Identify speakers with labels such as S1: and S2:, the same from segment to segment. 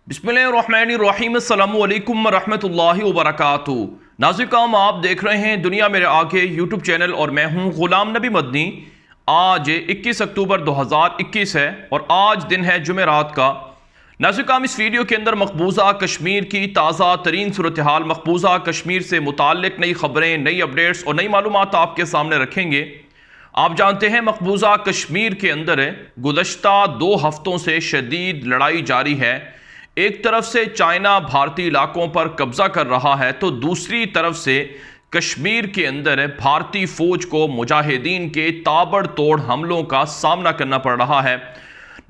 S1: बिस्मिल्लाहिर्रहमानिर्रहीम अस्सलामु अलैकुम रहमतुल्लाहि व बरकातुहू। नाज़रीन, आप देख रहे हैं दुनिया मेरे आगे यूट्यूब चैनल और मैं हूं गुलाम नबी मदनी। आज 21 अक्टूबर 2021 है और आज दिन है जुमेरात का। नाज़रीन, इस वीडियो के अंदर मकबूजा कश्मीर की ताज़ा तरीन सूरत हाल, मकबूजा कश्मीर से मुताल्लिक नई खबरें, नई अपडेट्स और नई मालूमात आपके सामने रखेंगे। आप जानते हैं मकबूजा कश्मीर के अंदर गुज़श्ता 2 हफ्तों से शदीद लड़ाई जारी है। एक तरफ से चाइना भारतीय इलाकों पर कब्जा कर रहा है तो दूसरी तरफ से कश्मीर के अंदर भारतीय फौज को मुजाहिदीन के ताबड़तोड़ हमलों का सामना करना पड़ रहा है।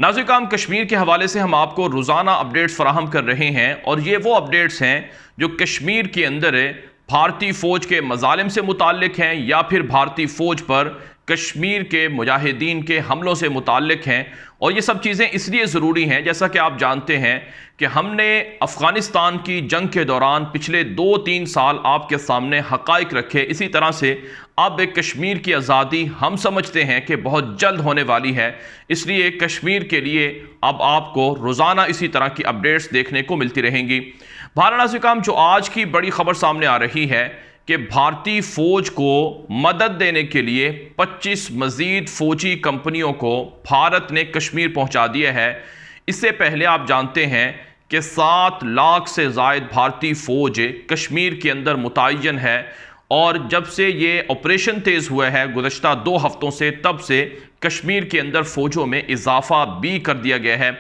S1: नाज़रीन, कश्मीर के हवाले से हम आपको रोज़ाना अपडेट्स फराहम कर रहे हैं और ये वो अपडेट्स हैं जो कश्मीर के अंदर भारतीय फ़ौज के मज़ालिम से मुताल्लिक हैं या फिर भारतीय फ़ौज पर कश्मीर के मुजाहिदीन के हमलों से मुताल्लिक हैं। और ये सब चीज़ें इसलिए ज़रूरी हैं, जैसा कि आप जानते हैं कि हमने अफ़गानिस्तान की जंग के दौरान पिछले 2-3 साल आपके सामने हक़ाइक़ रखे। इसी तरह से अब कश्मीर की आज़ादी हम समझते हैं कि बहुत जल्द होने वाली है, इसलिए कश्मीर के लिए अब आपको रोज़ाना इसी तरह की अपडेट्स देखने को मिलती रहेंगी। नाज़रीन, काम जो आज की बड़ी खबर सामने आ रही है कि भारतीय फ़ौज को मदद देने के लिए 25 मज़ीद फ़ौजी कंपनियों को भारत ने कश्मीर पहुंचा दिया है। इससे पहले आप जानते हैं कि 7 लाख से ज़ायद भारतीय फ़ौज कश्मीर के अंदर मुतय्यन है और जब से ये ऑपरेशन तेज़ हुआ है गुज़श्ता 2 हफ्तों से, तब से कश्मीर के अंदर फ़ौजों में इजाफ़ा भी कर दिया गया है।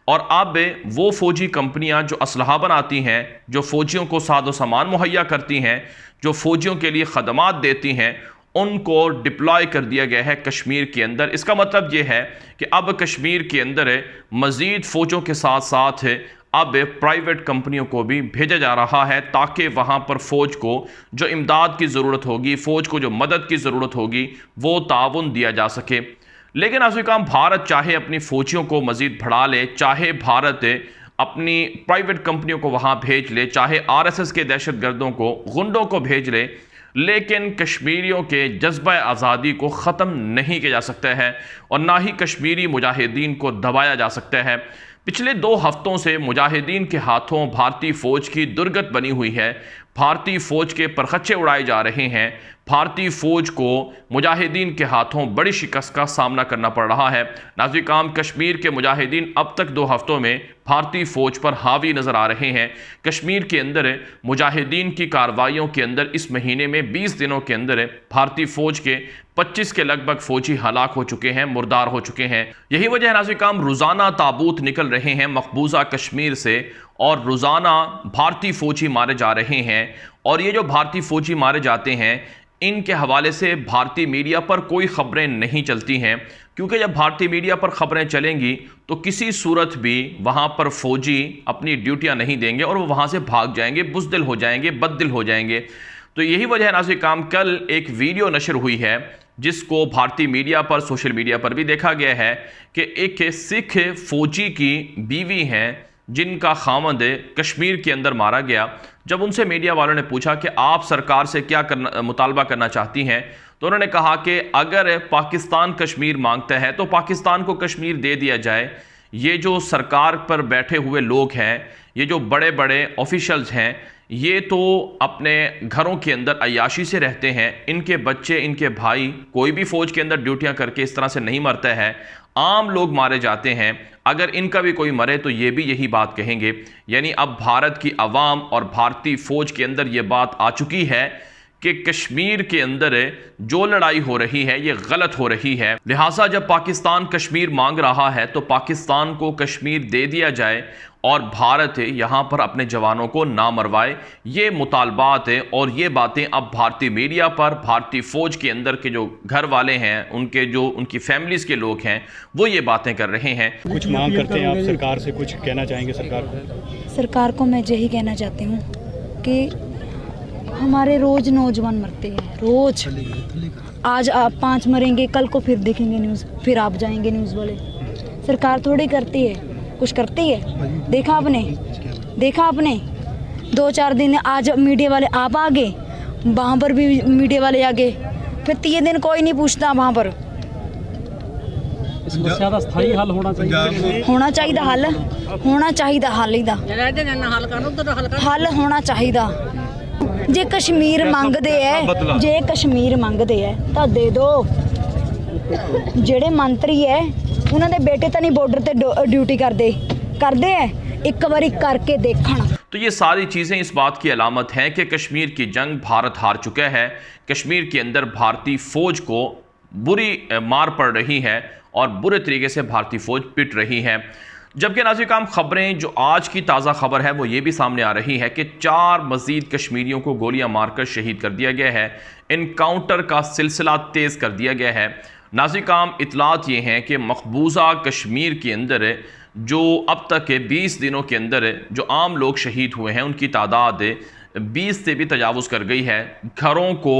S1: और अब वो फ़ौजी कंपनियां जो असलहा बनाती हैं, जो फ़ौजियों को साजो सामान मुहैया करती हैं, जो फ़ौजियों के लिए ख़दमात देती हैं, उनको डिप्लॉय कर दिया गया है कश्मीर के अंदर। इसका मतलब ये है कि अब कश्मीर के अंदर मज़ीद फ़ौजों के साथ साथ अब प्राइवेट कंपनियों को भी भेजा जा रहा है ताकि वहाँ पर फ़ौज को जो इमदाद की ज़रूरत होगी, फ़ौज को जो मदद की ज़रूरत होगी, वो ताउन दिया जा सके। लेकिन नाज़रीन, भारत चाहे अपनी फ़ौजियों को मज़ीद बढ़ा ले, चाहे भारत अपनी प्राइवेट कंपनियों को वहाँ भेज ले, चाहे आरएसएस के दहशतगर्दों को, गुंडों को भेज ले, लेकिन कश्मीरियों के जज्बा आज़ादी को ख़त्म नहीं किया जा सकता है और ना ही कश्मीरी मुजाहिदीन को दबाया जा सकता है। पिछले 2 हफ्तों से मुजाहिदीन के हाथों भारतीय फ़ौज की दुर्गत बनी हुई है। भारतीय फ़ौज के परखच्चे उड़ाए जा रहे हैं। भारतीय फ़ौज को मुजाहिदीन के हाथों बड़ी शिकस्त का सामना करना पड़ रहा है। नाज़रीन, कश्मीर के मुजाहिदीन अब तक 2 हफ्तों में भारतीय फ़ौज पर हावी नज़र आ रहे हैं। कश्मीर के अंदर मुजाहिदीन की कार्रवाइयों के अंदर इस महीने में 20 दिनों के अंदर भारतीय फ़ौज के 25 के लगभग फ़ौजी हलाक हो चुके हैं, मुर्दार हो चुके हैं। यही वजह है नाज़रीन, रोज़ाना ताबूत निकल रहे हैं मकबूजा कश्मीर से और रोज़ाना भारतीय फ़ौजी मारे जा रहे हैं। और ये जो भारतीय फ़ौजी मारे जाते हैं, इनके हवाले से भारतीय मीडिया पर कोई ख़बरें नहीं चलती हैं, क्योंकि जब भारतीय मीडिया पर ख़बरें चलेंगी तो किसी सूरत भी वहाँ पर फ़ौजी अपनी ड्यूटियाँ नहीं देंगे और वो वहाँ से भाग जाएंगे, बुज़दिल हो जाएंगे, बददिल हो जाएंगे। तो यही वजह है नाज़रीन, कल एक वीडियो नशर हुई है जिसको भारतीय मीडिया पर, सोशल मीडिया पर भी देखा गया है कि एक सिख फ़ौजी की बीवी हैं जिनका खामद कश्मीर के अंदर मारा गया। जब उनसे मीडिया वालों ने पूछा कि आप सरकार से क्या मुतालबा करना चाहती हैं, तो उन्होंने कहा कि अगर पाकिस्तान कश्मीर मांगता है तो पाकिस्तान को कश्मीर दे दिया जाए। ये जो सरकार पर बैठे हुए लोग हैं, ये जो बड़े बड़े ऑफिशल्स हैं, ये तो अपने घरों के अंदर अय्याशी से रहते हैं। इनके बच्चे, इनके भाई, कोई भी फ़ौज के अंदर ड्यूटियां करके इस तरह से नहीं मरता है। आम लोग मारे जाते हैं। अगर इनका भी कोई मरे तो ये भी यही बात कहेंगे। यानी अब भारत की आवाम और भारतीय फ़ौज के अंदर ये बात आ चुकी है कि कश्मीर के अंदर जो लड़ाई हो रही है ये गलत हो रही है। लिहाजा जब पाकिस्तान कश्मीर मांग रहा है तो पाकिस्तान को कश्मीर दे दिया जाए और भारत यहाँ पर अपने जवानों को ना मरवाए। ये मुतालबात है और ये बातें अब भारतीय मीडिया पर, भारतीय फ़ौज के अंदर के जो घर वाले हैं, उनकी फैमिलीज़ के लोग हैं, वो ये बातें कर रहे हैं।
S2: कुछ मांग करते हैं आप सरकार से, कुछ कहना चाहेंगे सरकार को?
S3: मैं यही कहना चाहती हूँ कि हमारे रोज़ नौजवान मरते हैं, रोज़। आज आप 5 मरेंगे, कल को फिर देखेंगे न्यूज़, फिर आप जाएंगे न्यूज़ वाले। सरकार थोड़ी करती है, कुछ करती है? देखा आपने 2-4 दिन आज मीडिया वाले आप आ गए, वहाँ पर भी मीडिया वाले आ गए, फिर 3 दिन कोई नहीं पूछता वहाँ पर।
S2: समस्या का स्थायी हल होना चाहिए
S3: हल। ਹੋਣਾ ਚਾਹੀਦਾ ਹੱਲ ਇਹਦਾ ਹੱਲ ਹੋਣਾ ਚਾਹੀਦਾ ਜੇ ਕਸ਼ਮੀਰ ਮੰਗਦੇ ਐ ਜੇ ਕਸ਼ਮੀਰ ਮੰਗਦੇ ਐ ਤਾਂ ਦੇ ਦਿਓ ਜਿਹੜੇ ਮੰਤਰੀ ਐ ਉਹਨਾਂ ਦੇ ਬੇਟੇ ਤਾਂ ਨਹੀਂ ਬਾਰਡਰ ਤੇ ਡਿਊਟੀ ਕਰਦੇ ਐ एक बारी करके देखना।
S1: तो ये सारी चीज़ें इस बात की अलामत हैं कि कश्मीर की जंग भारत हार चुका है। कश्मीर के अंदर भारतीय फ़ौज को बुरी मार पड़ रही है और बुरे तरीके से भारतीय फ़ौज पिट रही है। जबकि नाज़रीन ख़बरें जो आज की ताज़ा खबर है वो ये भी सामने आ रही है कि 4 मज़ीद कश्मीरियों को गोलियां मारकर शहीद कर दिया गया है। इनकाउंटर का सिलसिला तेज़ कर दिया गया है। नाज़रीन इतलात ये हैं कि मकबूजा कश्मीर के अंदर जो अब तक के 20 दिनों के अंदर जो आम लोग शहीद हुए हैं उनकी तादाद 20 से भी तजावुज़ कर गई है। घरों को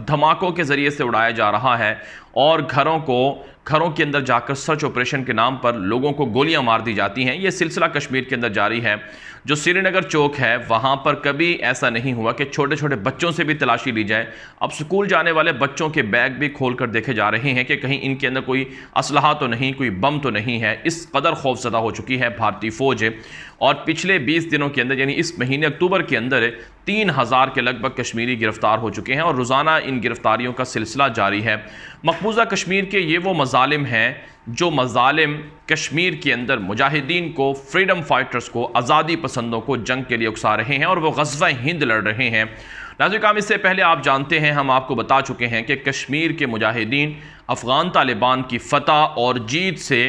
S1: धमाकों के ज़रिए से उड़ाया जा रहा है और घरों के अंदर जाकर सर्च ऑपरेशन के नाम पर लोगों को गोलियां मार दी जाती हैं। ये सिलसिला कश्मीर के अंदर जारी है। जो श्रीनगर चौक है वहाँ पर कभी ऐसा नहीं हुआ कि छोटे छोटे बच्चों से भी तलाशी ली जाए। अब स्कूल जाने वाले बच्चों के बैग भी खोल कर देखे जा रहे हैं कि कहीं इनके अंदर कोई असलहा तो नहीं, कोई बम तो नहीं है। इस कदर खौफज़दा हो चुकी है भारतीय फ़ौज। और पिछले 20 दिनों के अंदर यानी इस महीने अक्टूबर के अंदर 3000 के लगभग कश्मीरी गिरफ्तार हो चुके हैं और रोज़ाना इन गिरफ्तारियों का सिलसिला जारी है। मकबूजा कश्मीर के ये वो मज़ालिम हैं जो मज़ालिम कश्मीर के अंदर मुजाहिदीन को, फ्रीडम फाइटर्स को, आज़ादी पसंदों को जंग के लिए उकसा रहे हैं और वो ग़ज़वा हिंद लड़ रहे हैं। नाज़रीन इससे पहले आप जानते हैं, हम आपको बता चुके हैं कि कश्मीर के मुजाहिदीन अफ़गान तालिबान की फ़तह और जीत से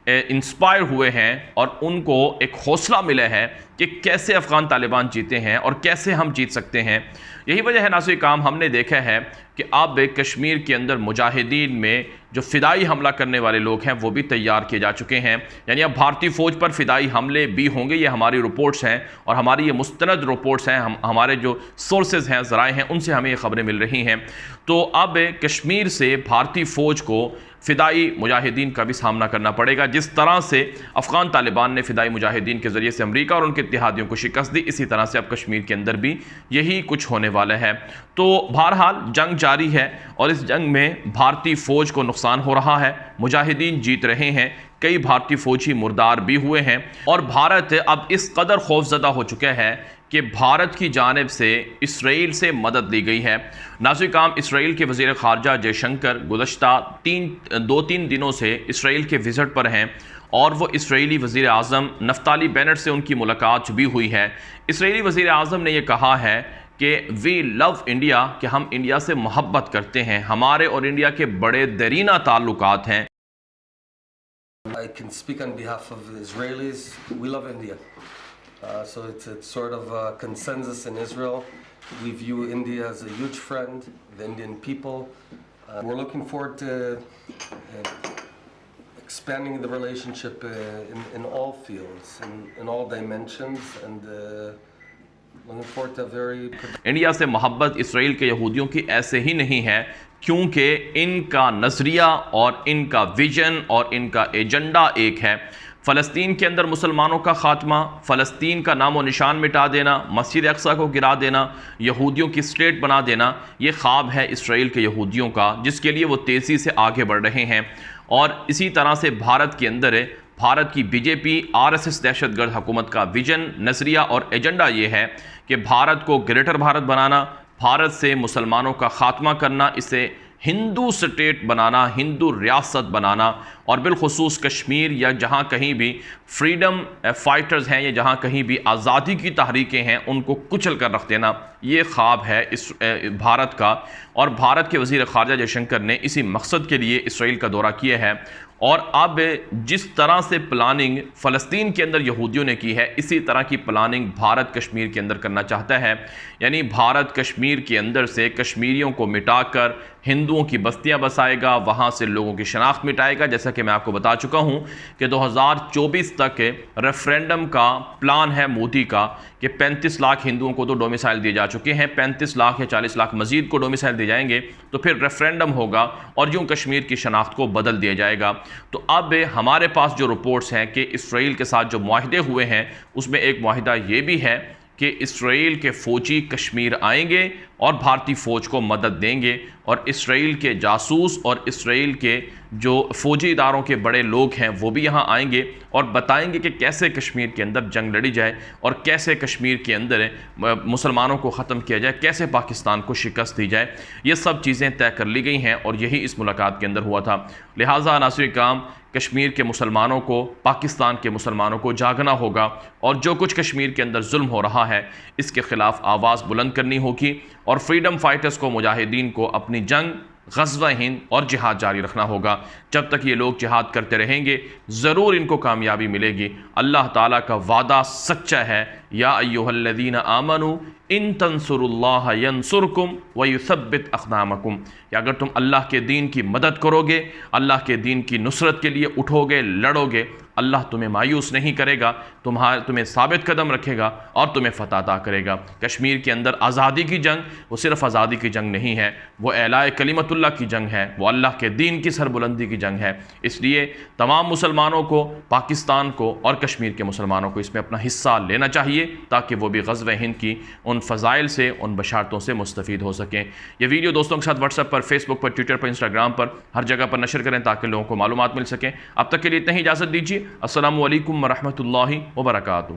S1: इंस्पायर हुए हैं और उनको एक हौसला मिला है कि कैसे अफ़गान तालिबान जीते हैं और कैसे हम जीत सकते हैं। यही वजह है नाज़रीन हमने देखा है कि अब कश्मीर के अंदर मुजाहिदीन में जो फ़िदाई हमला करने वाले लोग हैं वो भी तैयार किए जा चुके हैं। यानी अब भारतीय फ़ौज पर फ़िदाई हमले भी होंगे। ये हमारी रिपोर्ट्स हैं और हमारी ये मुस्तनद रिपोर्ट्स हैं। हमारे जो सोर्सेज हैं, ज़राए हैं, उनसे हमें ये ख़बरें मिल रही हैं। तो अब कश्मीर से भारतीय फ़ौज को फ़िदाई मुजाहिदीन का भी सामना करना पड़ेगा। जिस तरह से अफ़गान तालिबान ने फ़िदाई मुजाहिदीन के ज़रिए से अमरीका और उनके इत्तेहादियों को शिकस्त दी, इसी तरह से अब कश्मीर के अंदर भी यही कुछ होने वाला है। तो बहरहाल जंग जारी है और इस जंग में भारतीय फ़ौज को नुकसान हो रहा है, मुजाहिदीन जीत रहे हैं, कई भारतीय फ़ौजी मुर्दार भी हुए हैं और भारत अब इस कदर खौफज़दा हो चुका है कि भारत की जानिब से इसराइल से मदद ली गई है। नाज़रीन इसराइल के वज़ीर ख़ारजा जयशंकर गुज़श्ता 2-3 दिनों से इसराइल के विज़िट पर हैं और वो इसराइली वज़ीर आज़म नफ्ताली बेनेट से उनकी मुलाकात भी हुई है। इसराइली वज़ीर आज़म ने यह कहा है कि वी लव इंडिया, कि हम इंडिया से मोहब्बत करते हैं, हमारे और इंडिया के बड़े दरीना ताल्लुकात हैं।
S4: I can speak on behalf of the Israelis. We love India. So it's sort of a consensus in Israel. We view India as a huge friend, the Indian people. We're looking forward to expanding the relationship in all fields, in all dimensions, and looking forward to a very...
S1: India से मोहब्बत Israel के यहूदियों की ऐसे ही नहीं है क्योंकि इनका नज़रिया और इनका विजन और इनका एजेंडा एक है। फ़लस्तीन के अंदर मुसलमानों का ख़ात्मा, फ़लस्तीन का नामो निशान मिटा देना, मस्जिद अक्सा को गिरा देना, यहूदियों की स्टेट बना देना, ये ख्वाब है इसराइल के यहूदियों का, जिसके लिए वो तेज़ी से आगे बढ़ रहे हैं। और इसी तरह से भारत के अंदर भारत की बीजेपी आरएसएस दहशतगर्द हुकूमत का विजन, नज़रिया और एजेंडा ये है कि भारत को ग्रेटर भारत बनाना, भारत से मुसलमानों का ख़ात्मा करना, इसे हिंदू स्टेट बनाना, हिंदू रियासत बनाना और बिलखुसूस कश्मीर या जहाँ कहीं भी फ्रीडम फाइटर्स हैं या जहाँ कहीं भी आज़ादी की तहरीकें हैं उनको कुचल कर रख देना, ये ख्वाब है इस भारत का। और भारत के वज़ीर ख़ारजा जयशंकर ने इसी मकसद के लिए इसराइल का दौरा किया है। और अब जिस तरह से प्लानिंग फ़लस्तीन के अंदर यहूदियों ने की है, इसी तरह की प्लानिंग भारत कश्मीर के अंदर करना चाहता है। यानी भारत कश्मीर के अंदर से कश्मीरियों को मिटाकर हिंदुओं की बस्तियां बसाएगा, वहाँ से लोगों की शनाख्त मिटाएगा। जैसा कि मैं आपको बता चुका हूँ कि 2024 तक रेफरेंडम का प्लान है मोदी का कि 35 लाख हिंदुओं को तो डोमिसाइल दिए जा चुके हैं, 35 लाख या 40 लाख मजीद को डोमिसाइल दिए जाएंगे, तो फिर रेफरेंडम होगा और यूँ कश्मीर की शनाख्त को बदल दिया जाएगा। तो अब हमारे पास जो रिपोर्ट्स हैं कि इसराइल के साथ जो मुआहदे हुए हैं उसमें एक मुआहदा ये भी है कि इसराइल के फ़ौजी कश्मीर आएंगे, और भारतीय फ़ौज को मदद देंगे और इसराइल के जासूस और इसराइल के जो फ़ौजी इदारों के बड़े लोग हैं वो भी यहाँ आएंगे और बताएंगे कि कैसे कश्मीर के अंदर जंग लड़ी जाए और कैसे कश्मीर के अंदर मुसलमानों को ख़त्म किया जाए, कैसे पाकिस्तान को शिकस्त दी जाए। ये सब चीज़ें तय कर ली गई हैं और यही इस मुलाकात के अंदर हुआ था। लिहाजा नाज़रीन किराम, कश्मीर के मुसलमानों को, पाकिस्तान के मुसलमानों को जागना होगा और जो कुछ कश्मीर के अंदर जुल्म हो रहा है इसके ख़िलाफ़ आवाज़ बुलंद करनी होगी और फ्रीडम फाइटर्स को, मुजाहिदीन को अपनी जंग, ग़ज़वा हिंद और जिहाद जारी रखना होगा। जब तक ये लोग जिहाद करते रहेंगे ज़रूर इनको कामयाबी मिलेगी। अल्लाह ताला का वादा सच्चा है, या अय्युहल्लज़ीना आमनू इन तंसुरुल्लाह यंसुरकुम व युसब्बित अक़दामकुम, कि अगर तुम अल्लाह के दीन की मदद करोगे, अल्लाह के दीन की नुसरत के लिए उठोगे, लड़ोगे, अल्लाह तुम्हें मायूस नहीं करेगा, तुम्हें साबित कदम रखेगा और तुम्हें फ़तह अता करेगा। कश्मीर के अंदर आज़ादी की जंग वो सिर्फ़ आज़ादी की जंग नहीं है, वो एलाए कलिमतुल्लाह की जंग है, वो अल्लाह के दीन की सरबुलंदी की जंग है। इसलिए तमाम मुसलमानों को, पाकिस्तान को और कश्मीर के मुसलमानों को इसमें अपना हिस्सा लेना चाहिए ताकि वो भी ग़ज़वा हिंद की उन फ़ज़ाइल से, उन बशारतों से मुस्तफ़ीद हो सकें। ये वीडियो दोस्तों के साथ व्हाट्सएप पर, फेसबुक पर, ट्विटर पर, इंस्टाग्राम पर, हर जगह पर नशर करें ताकि लोगों को मालूमात मिल सकें। अब तक के लिए इतना ही इजाज़त दीजिए। अस्सलामु अलैकुम व रहमतुल्लाहि व बरकातुहू।